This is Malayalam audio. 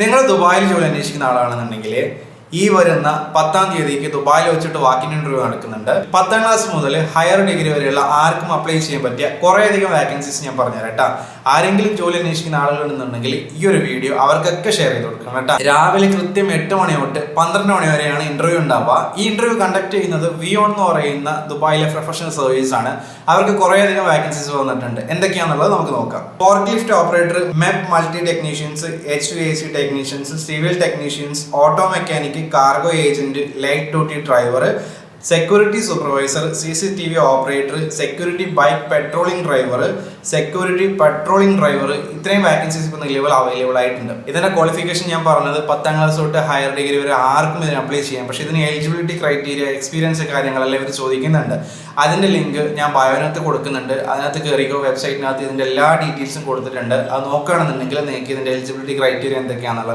നിങ്ങൾ ദുബായിൽ ജോലി അന്വേഷിക്കുന്ന ആളാണെന്നുണ്ടെങ്കിൽ ഈ വരുന്ന 10-ാം തീയതിക്ക് ദുബായിൽ വെച്ചിട്ട് വാക്കിൻ ഇന്റർവ്യൂ നടക്കുന്നുണ്ട്. 10ാം ക്ലാസ് മുതൽ ഹയർ ഡിഗ്രി വരെയുള്ള ആർക്കും അപ്ലൈ ചെയ്യാൻ പറ്റിയ കുറേയധികം വാക്കൻസീസ് ഞാൻ പറഞ്ഞുതരാം കേട്ടോ. ആരെങ്കിലും ജോലി അന്വേഷിക്കുന്ന ആളുകളുണ്ടെന്നുണ്ടെങ്കിൽ ഈ ഒരു വീഡിയോ അവർക്കൊക്കെ ഷെയർ ചെയ്ത് കൊടുക്കണം കേട്ടോ. രാവിലെ കൃത്യം 8 മണി തൊട്ട് 12 മണി വരെയാണ് ഇന്റർവ്യൂ ഉണ്ടാവുക. ഈ ഇന്റർവ്യൂ കണ്ടക്ട് ചെയ്യുന്നത് വിയോൺ എന്ന് പറയുന്ന ദുബായിലെ പ്രൊഫഷണൽ സർവീസ് ആണ്. അവർക്ക് കുറേയധികം വാക്കൻസീസ് വന്നിട്ടുണ്ട്. എന്തൊക്കെയാണെന്നുള്ളത് നമുക്ക് നോക്കാം. Fork lift operator, MEP multi technicians, HVAC technicians, civil technicians, auto mechanic, cargo agent, light duty driver, security supervisor, CCTV operator, security bike patrolling driver, security patrolling driver, ഇത്രയും വാക്കൻസീസ് ഇപ്പോൾ നിലവിൽ അവൈലബിൾ ആയിട്ടുണ്ട്. ഇതിന്റെ ക്വാളിഫിക്കേഷൻ ഞാൻ പറഞ്ഞത് 10ാം ക്ലാസ് തൊട്ട് ഹയർ ഡിഗ്രി വരെ ആർക്കും ഇതിന് അപ്ലൈ ചെയ്യാം. പക്ഷേ ഇതിന് എലിജിബിലിറ്റി ക്രൈറ്റീരിയ, എക്സ്പീരിയൻസ് കാര്യങ്ങളെല്ലാം ഇവർ ചോദിക്കുന്നുണ്ട്. അതിന്റെ ലിങ്ക് ഞാൻ ബയോനകത്ത് കൊടുക്കുന്നുണ്ട്. അതിനകത്ത് കയറിക്കോ, വെബ്സൈറ്റിനകത്ത് ഇതിന്റെ എല്ലാ ഡീറ്റെയിൽസും കൊടുത്തിട്ടുണ്ട്. അത് നോക്കുകയാണെന്നുണ്ടെങ്കിൽ നിങ്ങൾക്ക് ഇതിന്റെ എലിജിബിലിറ്റി ക്രൈറ്റീരിയ എന്തൊക്കെയാണെന്നുള്ളത്